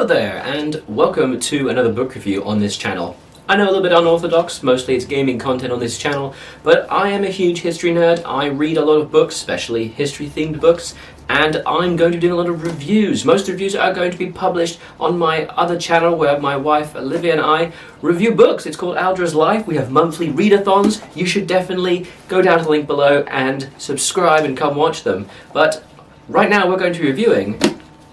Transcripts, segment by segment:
Hello there, and welcome to another book review on this channel. I know a little bit unorthodox, mostly it's gaming content on this channel, but I am a huge history nerd. I read a lot of books, especially history-themed books, and I'm going to be doing a lot of reviews. Most reviews are going to be published on my other channel where my wife Olivia and I review books. It's called Aldra's Life. We have monthly readathons. You should definitely go down to the link below and subscribe and come watch them. But right now we're going to be reviewing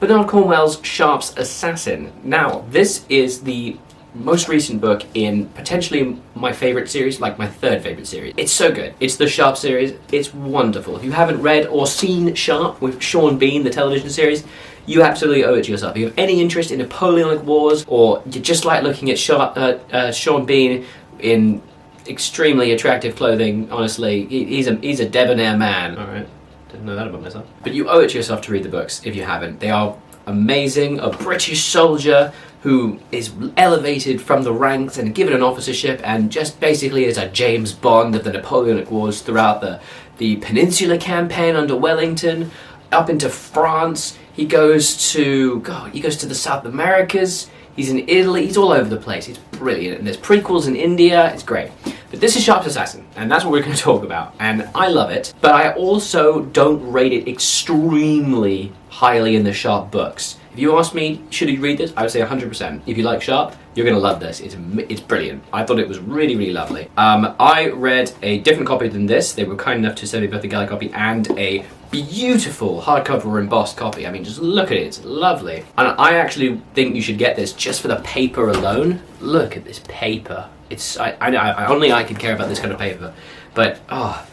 Bernard Cornwell's Sharpe's Assassin. Now, this is the most recent book in potentially my favourite series, like my third favourite series. It's so good. It's the Sharpe series. It's wonderful. If you haven't read or seen Sharpe with Sean Bean, the television series, you absolutely owe it to yourself. If you have any interest in Napoleonic Wars, or you just like looking at Sean Bean in extremely attractive clothing, honestly, he's a debonair man. Alright, didn't know that about myself. But you owe it to yourself to read the books if you haven't. They are amazing. A British soldier who is elevated from the ranks and given an officership and just basically is a James Bond of the Napoleonic Wars throughout the Peninsular Campaign under Wellington, up into France. He goes to the South Americas. He's in Italy. He's all over the place. He's brilliant. And there's prequels in India. It's great. But this is Sharpe's Assassin, and that's what we're going to talk about. And I love it, but I also don't rate it extremely highly in the Sharpe books. If you ask me, should you read this? I would say 100%. If you like Sharpe, you're going to love this. It's brilliant. I thought it was really, really lovely. I read a different copy than this. They were kind enough to send me both the Galley copy and a beautiful hardcover embossed copy. I mean, just look at it. It's lovely. And I actually think you should get this just for the paper alone. Look at this paper. It's only I could care about this kind of paper. But, oh,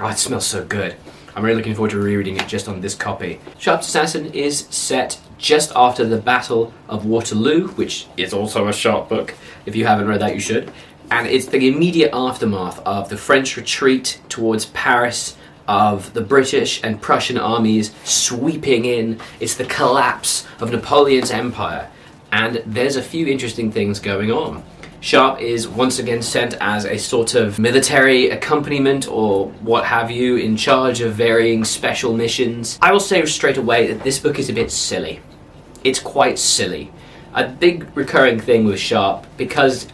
it smells so good. I'm really looking forward to rereading it just on this copy. Sharpe's Assassin is set just after the Battle of Waterloo, which is also a Sharpe book. If you haven't read that, you should. And it's the immediate aftermath of the French retreat towards Paris, of the British and Prussian armies sweeping in. It's the collapse of Napoleon's empire. And there's a few interesting things going on. Sharpe is once again sent as a sort of military accompaniment or what have you, in charge of varying special missions. I will say straight away that this book is a bit silly. It's quite silly. A big recurring thing with Sharpe, because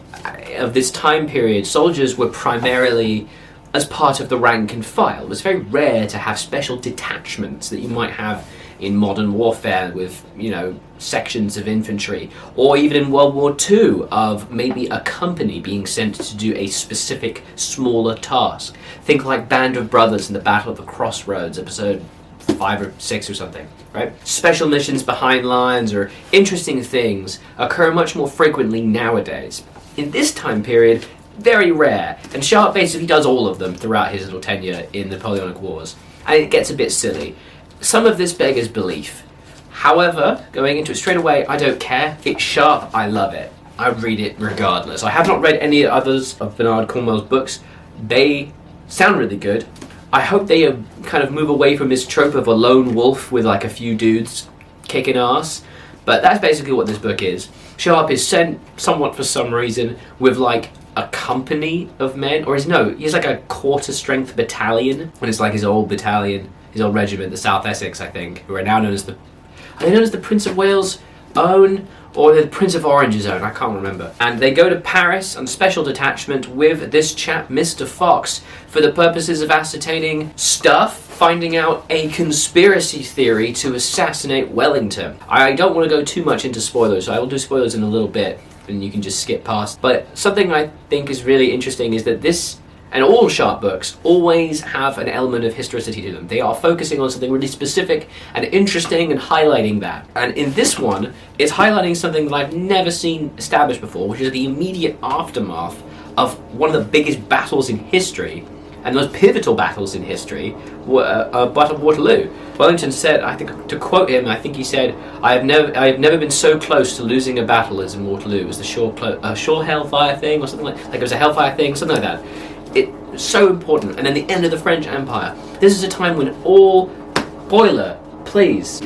of this time period, soldiers were primarily as part of the rank and file. It was very rare to have special detachments that you might have in modern warfare with, you know, sections of infantry, or even in World War II of maybe a company being sent to do a specific smaller task. Think like Band of Brothers in the Battle of the Crossroads, episode 5 or 6 or something, right? Special missions behind lines or interesting things occur much more frequently nowadays. In this time period, very rare, and Sharpe basically does all of them throughout his little tenure in the Napoleonic Wars, and it gets a bit silly. Some of this beggars belief. However, going into it straight away, I don't care. It's Sharpe, I love it. I read it regardless. I have not read any others of Bernard Cornwell's books. They sound really good. I hope they kind of move away from this trope of a lone wolf with like a few dudes kicking ass. But that's basically what this book is. Sharpe is sent somewhat for some reason with like a company of men, or he's like a quarter-strength battalion, when it's like his old battalion, his old regiment, the South Essex, I think, who are now known as the Prince of Wales' own, or the Prince of Orange's own, I can't remember. And they go to Paris on special detachment with this chap, Mr. Fox, for the purposes of ascertaining stuff, finding out a conspiracy theory to assassinate Wellington. I don't want to go too much into spoilers, so I will do spoilers in a little bit, and you can just skip past. But something I think is really interesting is that this, and all Sharpe books, always have an element of historicity to them. They are focusing on something really specific and interesting and highlighting that. And in this one, it's highlighting something that I've never seen established before, which is the immediate aftermath of one of the biggest battles in history, and the most pivotal battles in history, Battle of Waterloo. Wellington said, I think, to quote him, I think he said, I have never been so close to losing a battle as in Waterloo. It was the shore hellfire thing, or something like it was a hellfire thing, something like that. It's so important. And then the end of the French Empire. This is a time when all boiler, please.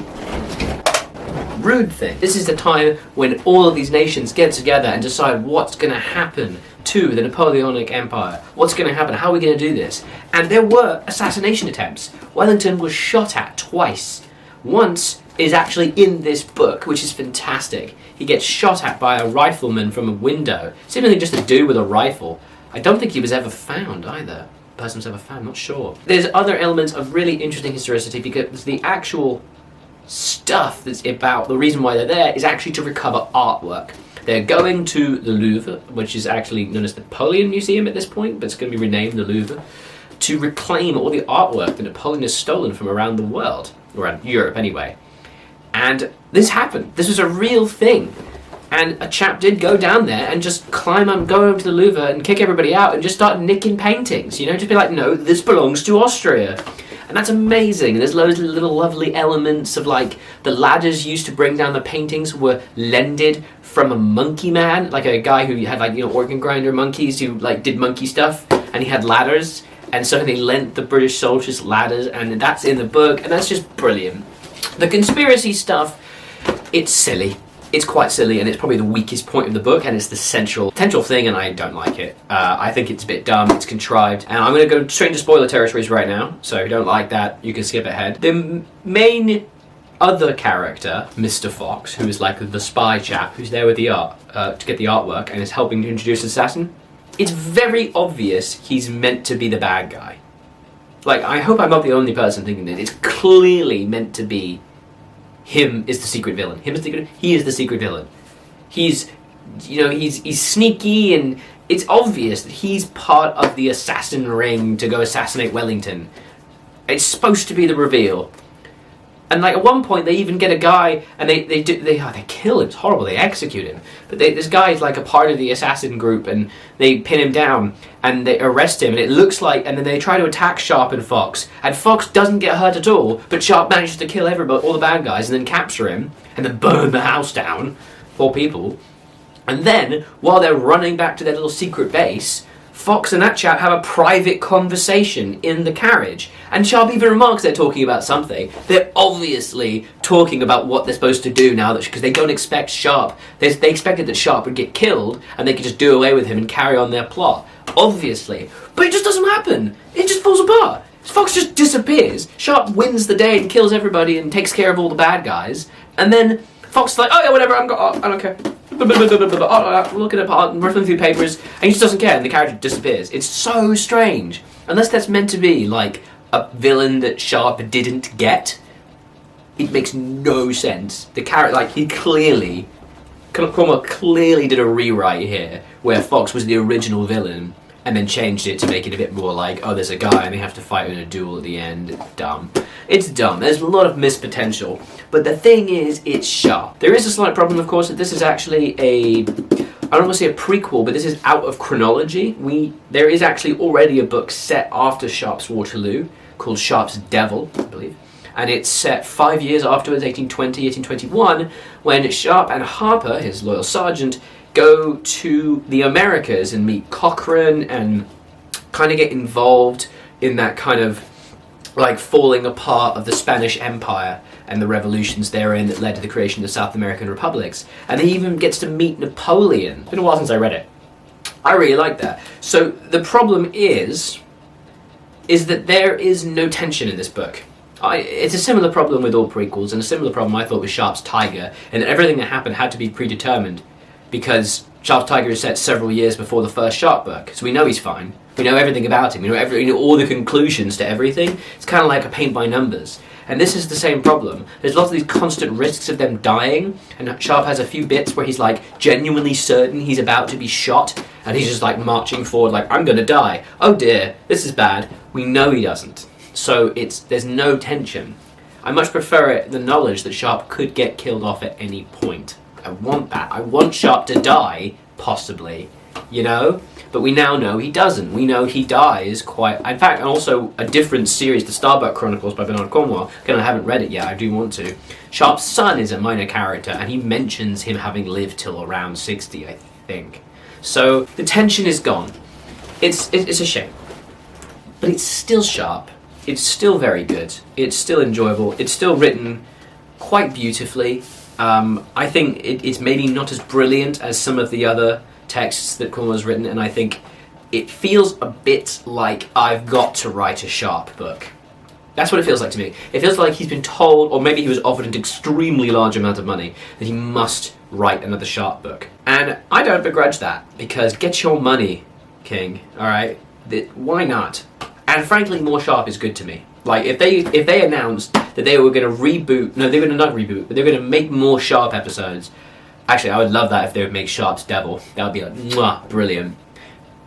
Rude thing. This is the time when all of these nations get together and decide what's going to happen to the Napoleonic Empire. What's going to happen? How are we going to do this? And there were assassination attempts. Wellington was shot at twice. Once is actually in this book, which is fantastic. He gets shot at by a rifleman from a window. Seemingly just a dude with a rifle. I don't think he was ever found either. The person was ever found, not sure. There's other elements of really interesting historicity because the actual stuff that's about, the reason why they're there is actually to recover artwork. They're going to the Louvre, which is actually known as the Napoleon Museum at this point, but it's going to be renamed the Louvre, to reclaim all the artwork that Napoleon has stolen from around the world, around Europe anyway. And this happened. This was a real thing. And a chap did go down there and just climb up, go over to the Louvre and kick everybody out and just start nicking paintings, you know, just be like, no, this belongs to Austria. And that's amazing. And there's loads of little lovely elements of, like, the ladders used to bring down the paintings were lended from a monkey man, like a guy who had, like, you know, organ grinder monkeys who, like, did monkey stuff, and he had ladders, and so they lent the British soldiers ladders, and that's in the book, and that's just brilliant. The conspiracy stuff, it's silly. It's quite silly, and it's probably the weakest point of the book, and it's the central thing, and I don't like it. I think it's a bit dumb, it's contrived, and I'm going to go straight into spoiler territories right now, so if you don't like that, you can skip ahead. The main other character, Mr. Fox, who is like the spy chap, who's there with the art, to get the artwork, and is helping to introduce the assassin, it's very obvious he's meant to be the bad guy. Like, I hope I'm not the only person thinking this. It's clearly meant to be him is the secret villain. He is the secret villain. He's, you know, he's sneaky, and it's obvious that he's part of the assassin ring to go assassinate Wellington. It's supposed to be the reveal. And, like, at one point they even get a guy and they kill him. It's horrible. They execute him. But this guy's like a part of the assassin group, and they pin him down and they arrest him, and it looks like, and then they try to attack Sharpe and Fox doesn't get hurt at all, but Sharpe manages to kill everybody, all the bad guys, and then capture him and then burn the house down. Poor people. And then, while they're running back to their little secret base, Fox and that chap have a private conversation in the carriage. And Sharpe even remarks they're talking about something. They're obviously talking about what they're supposed to do now, because they don't expect Sharpe. They expected that Sharpe would get killed and they could just do away with him and carry on their plot. Obviously. But it just doesn't happen. It just falls apart. Fox just disappears. Sharpe wins the day and kills everybody and takes care of all the bad guys. And then Fox is like, oh yeah, whatever, I don't care. Looking at part, riffling through papers, and he just doesn't care, and the character disappears. It's so strange. Unless that's meant to be like a villain that Sharpe didn't get, it makes no sense. The character, like, Cornwell clearly did a rewrite here, where Fox was the original villain, and then changed it to make it a bit more like, oh, there's a guy and they have to fight in a duel at the end. It's dumb. It's dumb. There's a lot of missed potential. But the thing is, it's Sharpe. There is a slight problem, of course, that this is actually I don't want to say a prequel, but this is out of chronology. There is actually already a book set after Sharpe's Waterloo, called Sharpe's Devil, I believe. And it's set 5 years afterwards, 1820, 1821, when Sharpe and Harper, his loyal sergeant, go to the Americas and meet Cochrane and kind of get involved in that kind of like falling apart of the Spanish Empire and the revolutions therein that led to the creation of the South American republics. And he even gets to meet Napoleon. It's been a while since I read it. I really like that. So the problem is that there is no tension in this book. It's a similar problem with all prequels, and a similar problem I thought with Sharpe's Tiger, and everything that happened had to be predetermined, because Sharpe's Tiger is set several years before the first Sharpe book, so we know he's fine. We know everything about him. We know all the conclusions to everything. It's kind of like a paint by numbers. And this is the same problem. There's lots of these constant risks of them dying, and Sharpe has a few bits where he's like genuinely certain he's about to be shot, and he's just like marching forward like, I'm gonna die. Oh dear, this is bad. We know he doesn't. So there's no tension. I much prefer it, the knowledge that Sharpe could get killed off at any point. I want that. I want Sharpe to die, possibly, you know? But we now know he doesn't. We know he dies quite... In fact, and also a different series, the Starbuck Chronicles by Bernard Cornwell. Again, I haven't read it yet, I do want to. Sharpe's son is a minor character, and he mentions him having lived till around 60, I think. So, the tension is gone. It's a shame. But it's still Sharpe. It's still very good. It's still enjoyable. It's still written quite beautifully. I think it's maybe not as brilliant as some of the other texts that Cornwell's written, and I think it feels a bit like I've got to write a Sharpe book. That's what it feels like to me. It feels like he's been told, or maybe he was offered an extremely large amount of money, that he must write another Sharpe book. And I don't begrudge that, because get your money, King, alright? Why not? And frankly, more Sharpe is good to me. Like, if they announced that they were going to reboot, no, they were going to not reboot, but they were going to make more Sharpe episodes. Actually, I would love that if they would make Sharpe's Devil. That would be like, mwah, brilliant.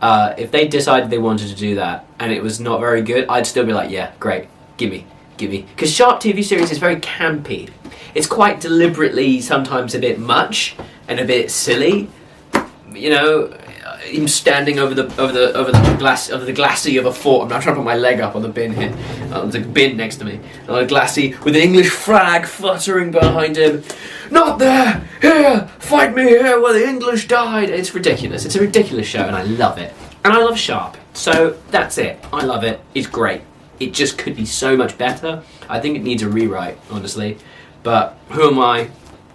If they decided they wanted to do that, and it was not very good, I'd still be like, yeah, great. Gimme. Because Sharpe TV series is very campy. It's quite deliberately sometimes a bit much and a bit silly. You know, him standing over the glacis of a fort. I'm not trying to put my leg up on the bin here. There's a bin next to me. On a glacis with an English flag fluttering behind him. Not there! Here! Fight me here where the English died! It's ridiculous. It's a ridiculous show and I love it. And I love Sharpe. So that's it. I love it. It's great. It just could be so much better. I think it needs a rewrite, honestly. But who am I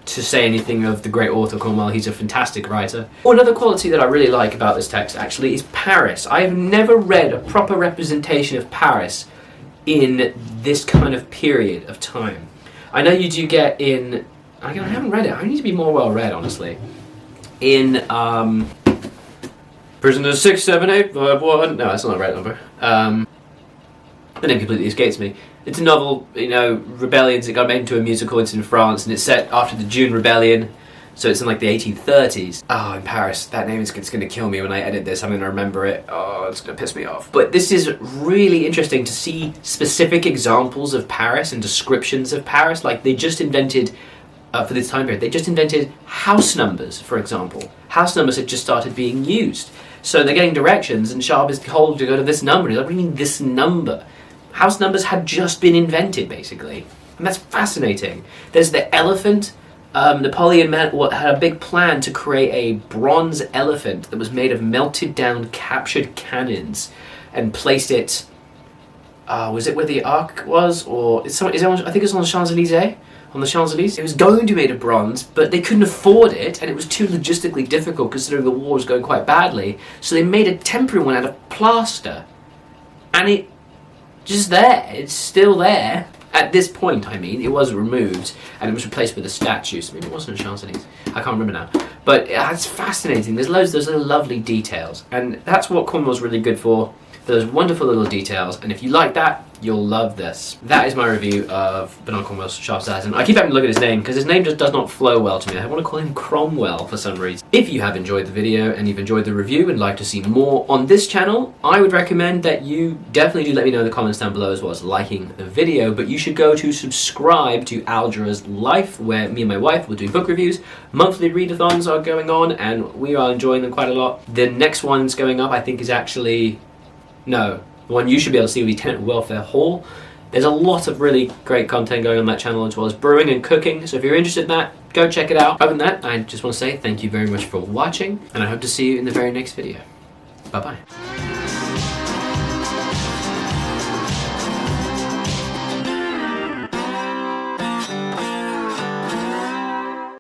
to say anything of the great author Cornwell? He's a fantastic writer. Another quality that I really like about this text, actually, is Paris. I have never read a proper representation of Paris in this kind of period of time. I know you do get in... I haven't read it. I need to be more well read, honestly. In Prisoner 67851. No, that's not the right number. The name completely escapes me. It's a novel, you know, rebellions. It got made into a musical. It's in France, and it's set after the June Rebellion. So it's in like the 1830s. Oh, in Paris. That name is going to kill me when I edit this. I'm going to remember it. Oh, it's going to piss me off. But this is really interesting to see specific examples of Paris and descriptions of Paris. Like, they just invented... for this time period, they just invented house numbers, for example. House numbers had just started being used. So they're getting directions, and Sharpe is told to go to this number. He's like, what do you mean, this number? House numbers had just been invented, basically. And that's fascinating. There's the elephant. Napoleon had a big plan to create a bronze elephant that was made of melted down captured cannons and placed it... was it where the Ark was? Or I think it's on the Champs-Elysees. On the Champs-Elysees. It was going to be made of bronze, but they couldn't afford it, and it was too logistically difficult considering the war was going quite badly. So they made a temporary one out of plaster. And it... just there. It's still there. At this point, I mean, it was removed, and it was replaced with a statue. So maybe it wasn't a Champs-Elysees. I can't remember now. But it's fascinating. There's loads of those little lovely details. And that's what Cornwell's really good for. Those wonderful little details, and if you like that, you'll love this. That is my review of Bernard Cornwell's Sharpe Assassin. I keep having to look at his name because his name just does not flow well to me. I want to call him Cromwell for some reason. If you have enjoyed the video and you've enjoyed the review and like to see more on this channel, I would recommend that you definitely do let me know in the comments down below, as well as liking the video. But you should go to subscribe to Aldrahill's Life, where me and my wife will do book reviews. Monthly readathons are going on, and we are enjoying them quite a lot. The next one's going up, I think, is actually... No, the one you should be able to see will be Tenant Welfare Hall. There's a lot of really great content going on that channel, as well as brewing and cooking, so if you're interested in that, go check it out. Other than that, I just want to say thank you very much for watching, and I hope to see you in the very next video. Bye-bye.